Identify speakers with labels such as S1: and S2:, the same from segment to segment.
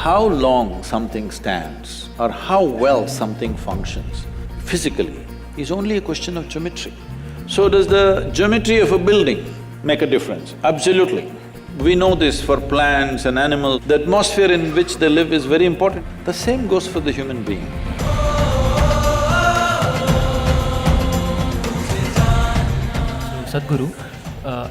S1: how long something stands or how well something functions physically is only a question of geometry. So does the geometry of a building make a difference? Absolutely. We know this for plants and animals, the atmosphere in which they live is very important. The same goes for the human being.
S2: Sadhguru,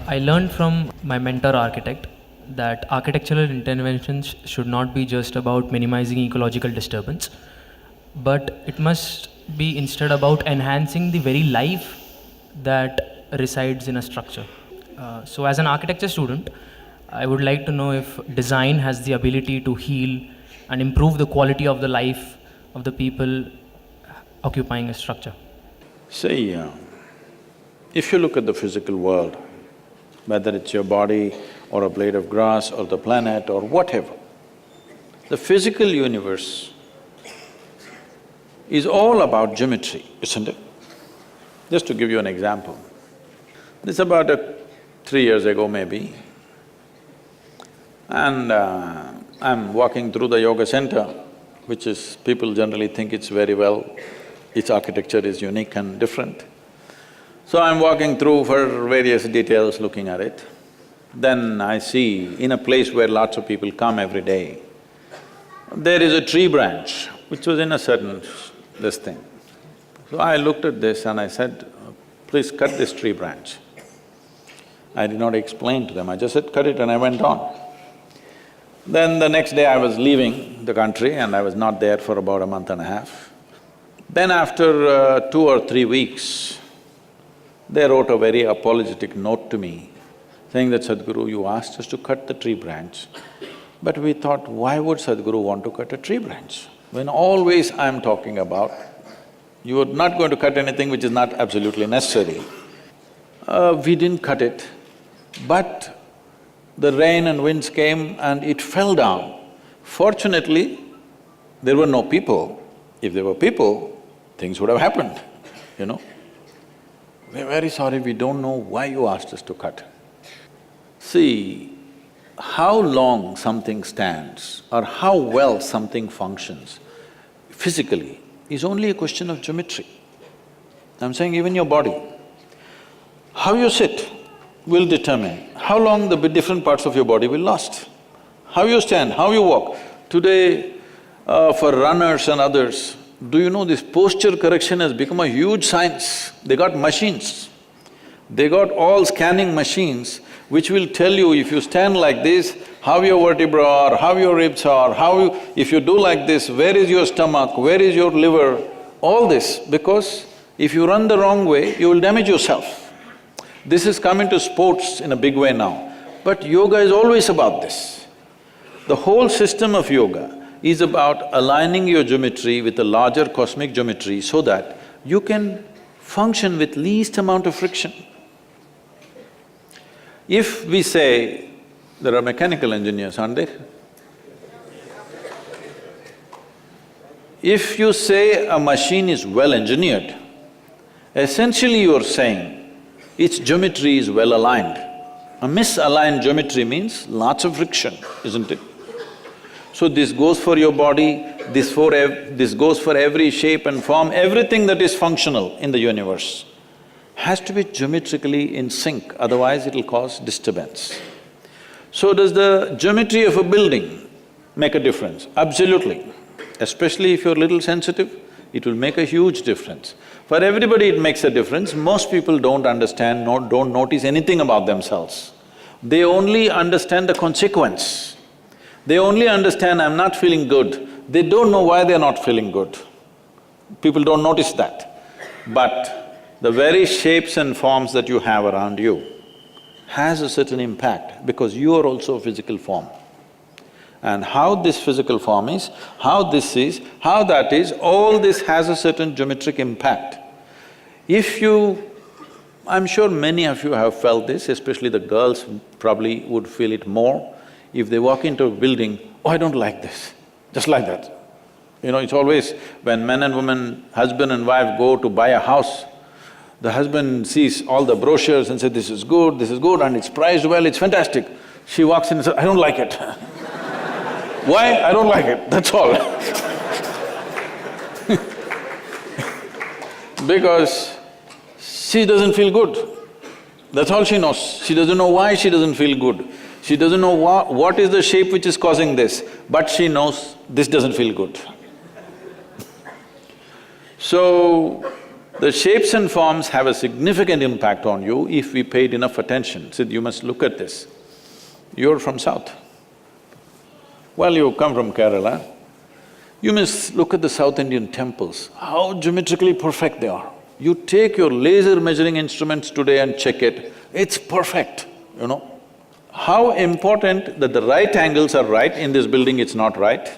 S2: I learned from my mentor architect that architectural interventions should not be just about minimizing ecological disturbance, but it must be instead about enhancing the very life that resides in a structure. So as an architecture student, I would like to know if design has the ability to heal and improve the quality of the life of the people occupying a structure.
S1: See, if you look at the physical world, whether it's your body or a blade of grass or the planet or whatever, the physical universe is all about geometry, isn't it? Just to give you an example, this about 3 years ago maybe, and I'm walking through the yoga center, which is… people generally think it's very well, its architecture is unique and different. So I'm walking through for various details, looking at it. Then I see, in a place where lots of people come every day, there is a tree branch which was in a certain… this thing. So I looked at this and I said, please cut this tree branch. I did not explain to them, I just said, cut it, and I went on. Then the next day I was leaving the country and I was not there for about a month and a half. Then after 2 or 3 weeks, they wrote a very apologetic note to me, saying that, Sadhguru, you asked us to cut the tree branch, but we thought, why would Sadhguru want to cut a tree branch? When always I'm talking about, you are not going to cut anything which is not absolutely necessary. We didn't cut it, but the rain and winds came and it fell down. Fortunately, there were no people. If there were people, things would have happened, you know. We're very sorry, we don't know why you asked us to cut. See, how long something stands or how well something functions physically is only a question of geometry. I'm saying even your body. How you sit will determine how long the different parts of your body will last. How you stand, how you walk. Today, for runners and others, do you know this posture correction has become a huge science? They got machines. They got all scanning machines which will tell you if you stand like this, how your vertebra are, how your ribs are, if you do like this, where is your stomach, where is your liver, all this, because if you run the wrong way, you will damage yourself. This has come into sports in a big way now, but yoga is always about this. The whole system of yoga is about aligning your geometry with a larger cosmic geometry so that you can function with least amount of friction. If we say, there are mechanical engineers, aren't there? If you say a machine is well engineered, essentially you're saying its geometry is well aligned. A misaligned geometry means lots of friction, isn't it? So this goes for your body, this goes for every shape and form, everything that is functional in the universe has to be geometrically in sync, otherwise it'll cause disturbance. So does the geometry of a building make a difference? Absolutely. Especially if you're a little sensitive, it will make a huge difference. For everybody it makes a difference. Most people don't understand, don't notice anything about themselves. They only understand the consequence. They only understand, I'm not feeling good. They don't know why they're not feeling good. People don't notice that. But the very shapes and forms that you have around you has a certain impact because you are also a physical form. And how this physical form is, how this is, how that is, all this has a certain geometric impact. If you… I'm sure many of you have felt this, especially the girls probably would feel it more. If they walk into a building, oh, I don't like this, just like that. You know, it's always when men and women, husband and wife go to buy a house, the husband sees all the brochures and says, this is good, and it's priced well, it's fantastic. She walks in and says, I don't like it. Why? I don't like it, that's all. Because she doesn't feel good. That's all she knows. She doesn't know why she doesn't feel good. She doesn't know what is the shape which is causing this, but she knows this doesn't feel good. So, the shapes and forms have a significant impact on you if we paid enough attention. See, you must look at this. You're from South. Well, you come from Kerala. You must look at the South Indian temples, how geometrically perfect they are. You take your laser measuring instruments today and check it, it's perfect, you know. How important that the right angles are right, in this building it's not right.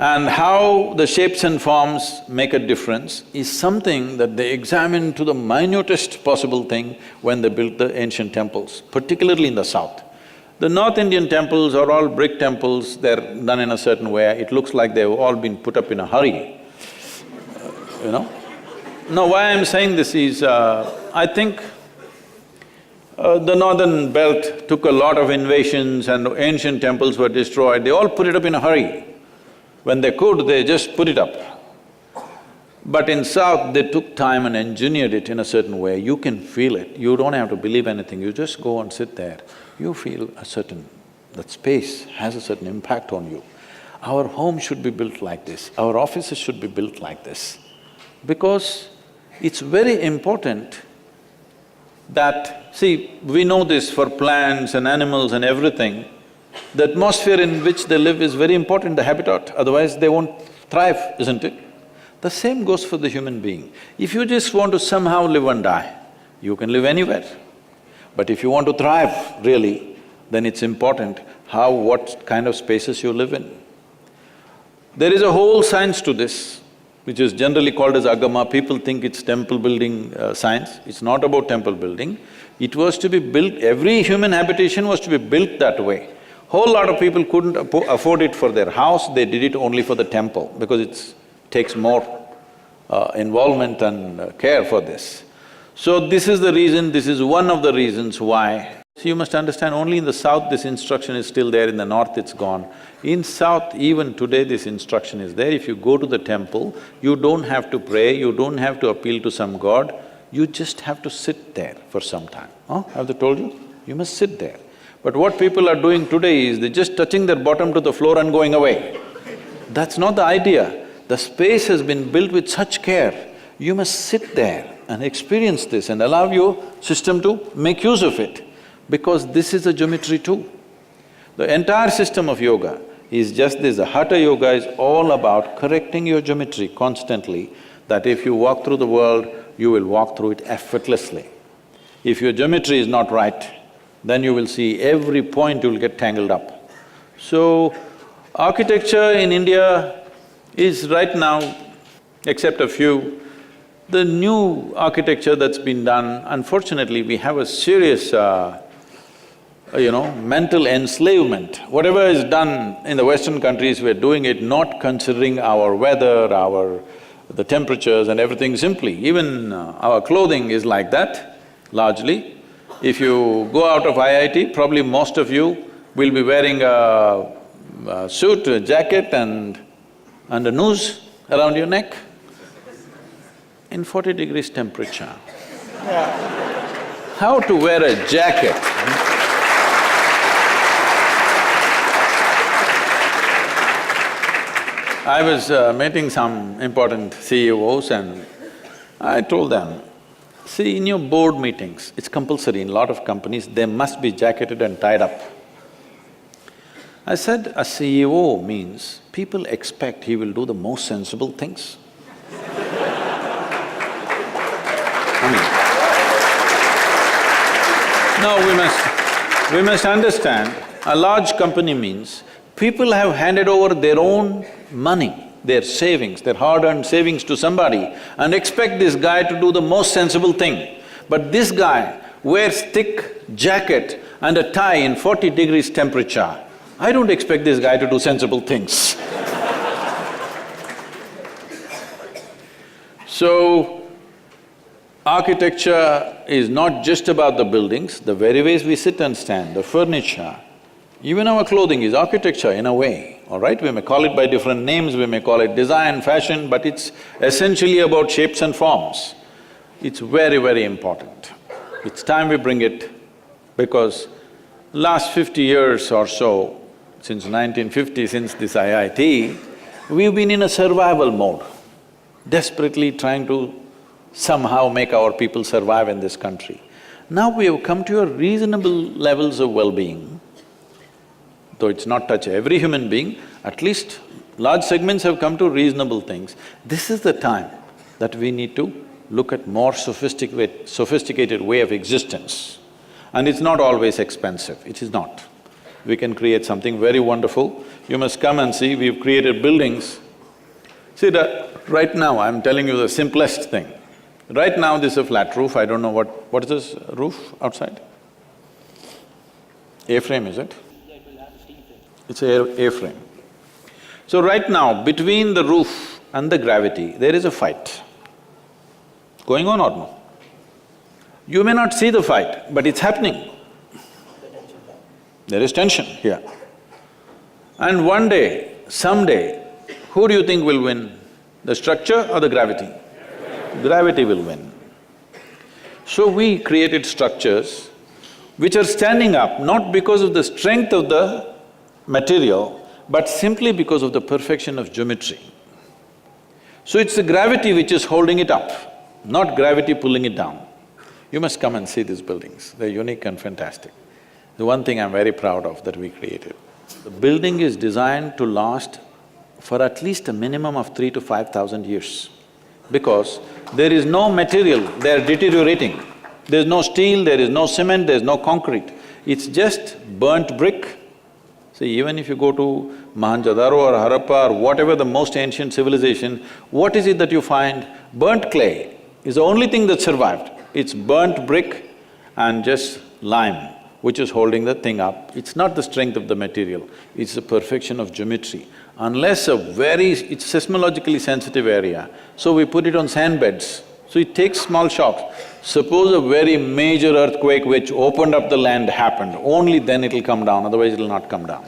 S1: And how the shapes and forms make a difference is something that they examine to the minutest possible thing when they built the ancient temples, particularly in the south. The North Indian temples are all brick temples, they're done in a certain way, it looks like they've all been put up in a hurry, you know. Now, why I'm saying this is, I think the northern belt took a lot of invasions and ancient temples were destroyed, they all put it up in a hurry. When they could, they just put it up. But in South, they took time and engineered it in a certain way, you can feel it, you don't have to believe anything, you just go and sit there, you feel a certain… that space has a certain impact on you. Our home should be built like this, our offices should be built like this. Because it's very important that… see, we know this for plants and animals and everything, the atmosphere in which they live is very important, the habitat, otherwise they won't thrive, isn't it? The same goes for the human being. If you just want to somehow live and die, you can live anywhere. But if you want to thrive really, then it's important what kind of spaces you live in. There is a whole science to this, which is generally called as agama. People think it's temple building science. It's not about temple building. It was to be built… every human habitation was to be built that way. Whole lot of people couldn't afford it for their house, they did it only for the temple because it takes more involvement and care for this. So this is the reason, this is one of the reasons why. So you must understand, only in the south this instruction is still there, in the north it's gone. In south, even today this instruction is there. If you go to the temple, you don't have to pray, you don't have to appeal to some god, you just have to sit there for some time. Have they told you? You must sit there. But what people are doing today is they're just touching their bottom to the floor and going away. That's not the idea. The space has been built with such care, you must sit there and experience this and allow your system to make use of it, because this is a geometry too. The entire system of yoga is just this. The Hatha Yoga is all about correcting your geometry constantly, that if you walk through the world, you will walk through it effortlessly. If your geometry is not right, then you will see every point you will get tangled up. So, architecture in India is right now, except a few, the new architecture that's been done, unfortunately we have a serious, mental enslavement. Whatever is done in the Western countries, we're doing it not considering our weather, the temperatures and everything simply. Even our clothing is like that, largely. If you go out of IIT, probably most of you will be wearing a suit, a jacket and a noose around your neck in 40 degrees temperature. How to wear a jacket? I was meeting some important CEOs and I told them, see, in your board meetings, it's compulsory in a lot of companies, they must be jacketed and tied up. I said, a CEO means people expect he will do the most sensible things. Now we must understand, a large company means people have handed over their own money, their savings, their hard-earned savings to somebody and expect this guy to do the most sensible thing. But this guy wears thick jacket and a tie in 40 degrees temperature. I don't expect this guy to do sensible things. So, architecture is not just about the buildings, the very ways we sit and stand, the furniture, even our clothing is architecture in a way, all right? We may call it by different names, we may call it design, fashion, but it's essentially about shapes and forms. It's very, very important. It's time we bring it because last 50 years or so, since 1950, since this IIT, we've been in a survival mode, desperately trying to somehow make our people survive in this country. Now we have come to a reasonable levels of well-being. Though it's not touch every human being, at least large segments have come to reasonable things. This is the time that we need to look at more sophisticated way of existence. And it's not always expensive, it is not. We can create something very wonderful. You must come and see, we've created buildings. See that right now, I'm telling you the simplest thing. Right now, this is a flat roof, I don't know what is this roof outside? A-frame, is it?
S3: Yeah, it will have a steel frame.
S1: It's a A-frame. So right now, between the roof and the gravity, there is a fight. Going on or no? You may not see the fight, but it's happening. There is tension here. And one day, someday, who do you think will win? The structure or the gravity? Gravity will win. So we created structures which are standing up not because of the strength of the material, but simply because of the perfection of geometry. So it's the gravity which is holding it up, not gravity pulling it down. You must come and see these buildings, they're unique and fantastic. The one thing I'm very proud of that we created, the building is designed to last for at least a minimum of 3,000 to 5,000 years. Because there is no material, they're deteriorating. There's no steel, there is no cement, there's no concrete. It's just burnt brick. See, even if you go to Mohenjo-daro or Harappa or whatever the most ancient civilization, what is it that you find? Burnt clay is the only thing that survived. It's burnt brick and just lime, which is holding the thing up. It's not the strength of the material, it's the perfection of geometry. Unless it's seismologically sensitive area, so we put it on sand beds, so it takes small shocks. Suppose a very major earthquake which opened up the land happened, only then it'll come down, otherwise it'll not come down.